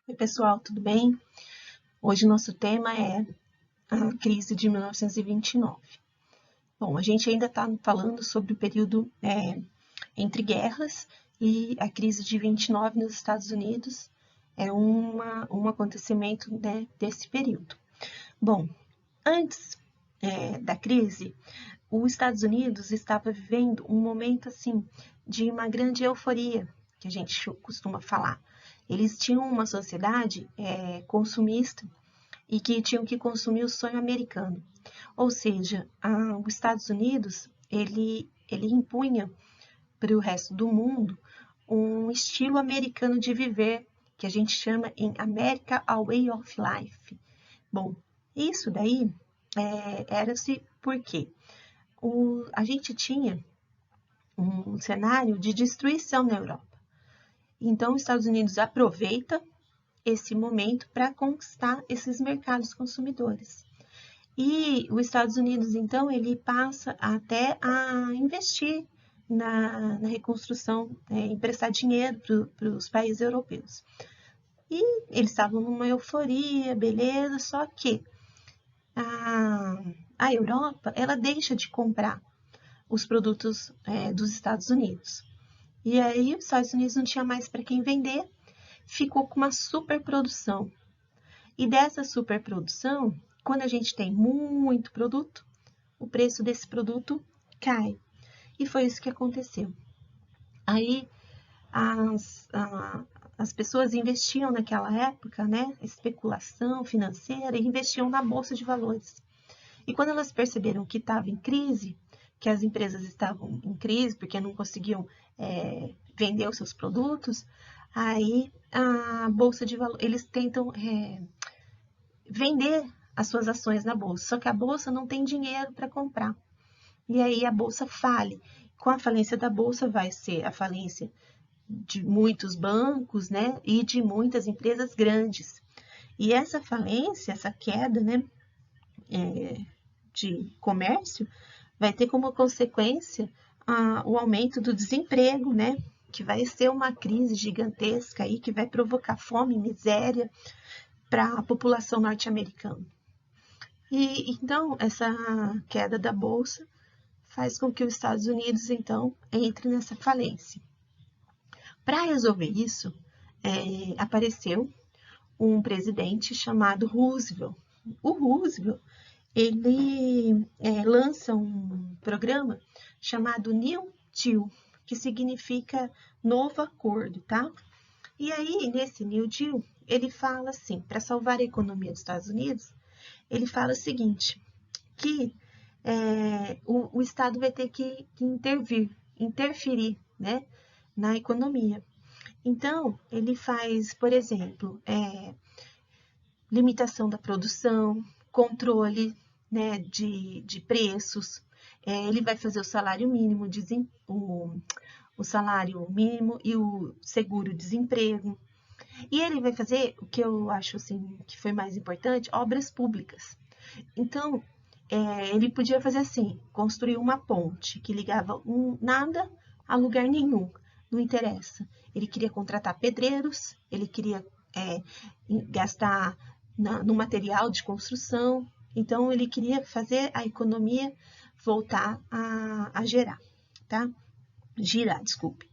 Oi, pessoal, tudo bem? Hoje nosso tema é a crise de 1929. Bom, a gente ainda está falando sobre o período entre guerras e a crise de 29 nos Estados Unidos é um acontecimento, né, desse período. Bom, antes da crise, os Estados Unidos estava vivendo um momento assim de uma grande euforia, que a gente costuma falar. Eles tinham uma sociedade consumista e que tinham que consumir o sonho americano. Ou seja, os Estados Unidos ele impunha para o resto do mundo um estilo americano de viver que a gente chama em America a Way of Life. Bom, isso daí era-se porque a gente tinha um cenário de destruição na Europa. Então, os Estados Unidos aproveita esse momento para conquistar esses mercados consumidores. E os Estados Unidos, então, ele passa até a investir na reconstrução, emprestar dinheiro para os países europeus. E eles estavam numa euforia, beleza, só que a Europa, ela deixa de comprar os produtos dos Estados Unidos. E aí os Estados Unidos não tinha mais para quem vender, ficou com uma superprodução. E dessa superprodução, quando a gente tem muito produto, o preço desse produto cai. E foi isso que aconteceu. Aí as pessoas investiam naquela época, né, especulação financeira, e investiam na bolsa de valores. E quando elas perceberam que estava em crise, que as empresas estavam em crise porque não conseguiam vender os seus produtos, aí a bolsa de valores, eles tentam vender as suas ações na bolsa, só que a bolsa não tem dinheiro para comprar. E aí a bolsa fale. Com a falência da bolsa vai ser a falência de muitos bancos, né, e de muitas empresas grandes. E essa falência, essa queda, né, de comércio, vai ter como consequência o aumento do desemprego, né, que vai ser uma crise gigantesca aí que vai provocar fome e miséria para a população norte-americana. E então essa queda da bolsa faz com que os Estados Unidos então entre nessa falência. Para resolver isso, apareceu um presidente chamado Roosevelt. O Roosevelt ele lança um programa chamado New Deal, que significa novo acordo, tá? E aí, nesse New Deal, ele fala assim, para salvar a economia dos Estados Unidos, ele fala o seguinte, que o Estado vai ter que interferir, né, na economia. Então, ele faz, por exemplo, limitação da produção, controle, né, de preços, ele vai fazer o salário mínimo, o salário mínimo e o seguro-desemprego. E ele vai fazer o que eu acho assim que foi mais importante, obras públicas. Então, ele podia fazer assim, construir uma ponte que ligava nada a lugar nenhum, não interessa. Ele queria contratar pedreiros, ele queria gastar no material de construção, então ele queria fazer a economia voltar a gerar, tá? Girar, desculpe.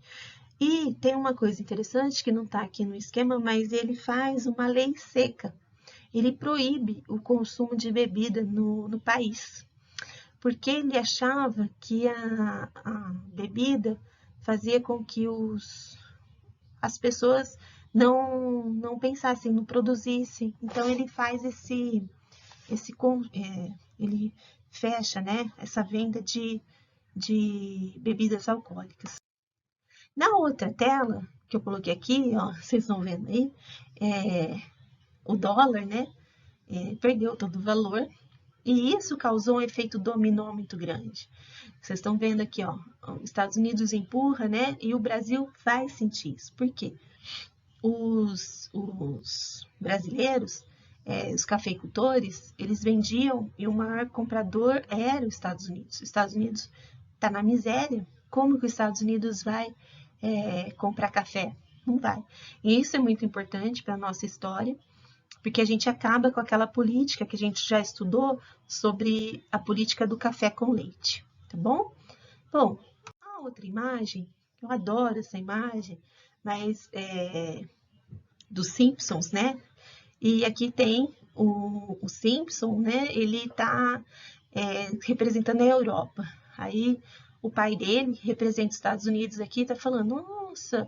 E tem uma coisa interessante que não está aqui no esquema, mas ele faz uma lei seca. Ele proíbe o consumo de bebida no país, porque ele achava que a bebida fazia com que as pessoas não pensassem, não produzissem. Então ele faz ele fecha, né, essa venda de bebidas alcoólicas. Na outra tela, que eu coloquei aqui, ó, vocês estão vendo aí, o dólar, né, perdeu todo o valor, e isso causou um efeito dominó muito grande. Vocês estão vendo aqui, ó, os Estados Unidos empurra, né, e o Brasil vai sentir isso. Por quê? Os brasileiros, os cafeicultores, eles vendiam e o maior comprador era os Estados Unidos. Os Estados Unidos está na miséria. Como que os Estados Unidos vai comprar café? Não vai. E isso é muito importante para a nossa história, porque a gente acaba com aquela política que a gente já estudou sobre a política do café com leite, tá bom? Bom, a outra imagem, eu adoro essa imagem, mas dos Simpsons, né? E aqui tem o Simpson, né? Ele está representando a Europa. Aí o pai dele, que representa os Estados Unidos aqui, está falando: nossa,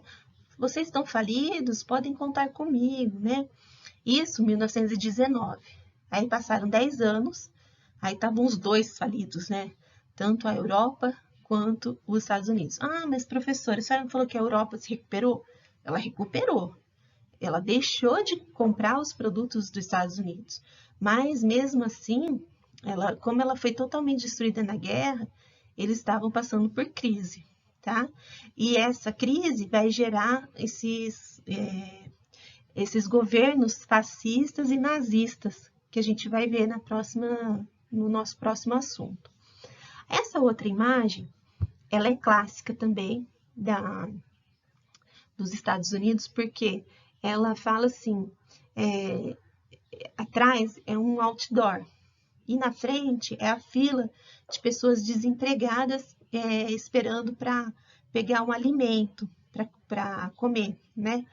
vocês estão falidos, podem contar comigo, né? Isso, 1919. Aí passaram 10 anos, aí estavam os dois falidos, né? Tanto a Europa quanto os Estados Unidos. Ah, mas professora, a senhora não falou que a Europa se recuperou? Ela recuperou. Ela deixou de comprar os produtos dos Estados Unidos. Mas mesmo assim, como ela foi totalmente destruída na guerra, eles estavam passando por crise, tá? E essa crise vai gerar esses governos fascistas e nazistas que a gente vai ver no nosso próximo assunto. Essa outra imagem, ela é clássica também dos Estados Unidos, porque ela fala assim, atrás é um outdoor e na frente é a fila de pessoas desempregadas esperando para pegar um alimento para comer, né?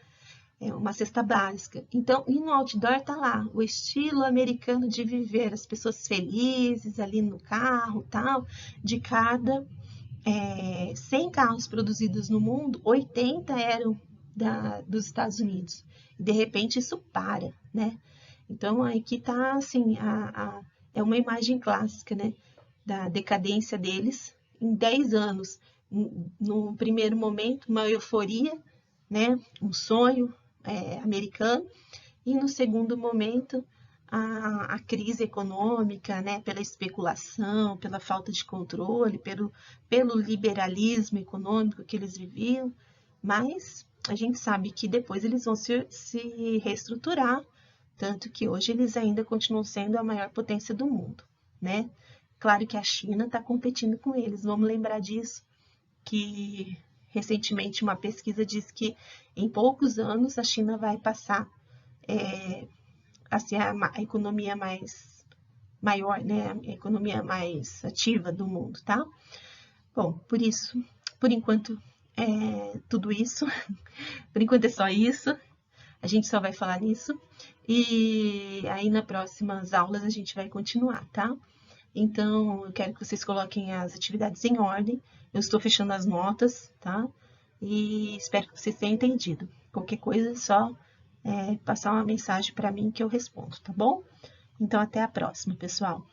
Uma cesta básica. Então, e no outdoor tá lá o estilo americano de viver, as pessoas felizes ali no carro, tal, de cada 100 carros produzidos no mundo, 80 eram dos Estados Unidos. E de repente isso para, né? Então aqui tá assim, é uma imagem clássica, né? Da decadência deles em 10 anos. No primeiro momento, uma euforia, né? Um sonho americano. E no segundo momento, a crise econômica, né, pela especulação, pela falta de controle, pelo liberalismo econômico que eles viviam, mas a gente sabe que depois eles vão se reestruturar, tanto que hoje eles ainda continuam sendo a maior potência do mundo, né? Claro que a China está competindo com eles, vamos lembrar disso, que recentemente uma pesquisa diz que em poucos anos a China vai passar a ser a economia maior, né? A economia mais ativa do mundo, tá? Bom, por enquanto tudo isso. Por enquanto é só isso. A gente só vai falar nisso. E aí nas próximas aulas a gente vai continuar, tá? Então, eu quero que vocês coloquem as atividades em ordem. Eu estou fechando as notas, tá? E espero que vocês tenham entendido. Qualquer coisa é só passar uma mensagem para mim que eu respondo, tá bom? Então, até a próxima, pessoal.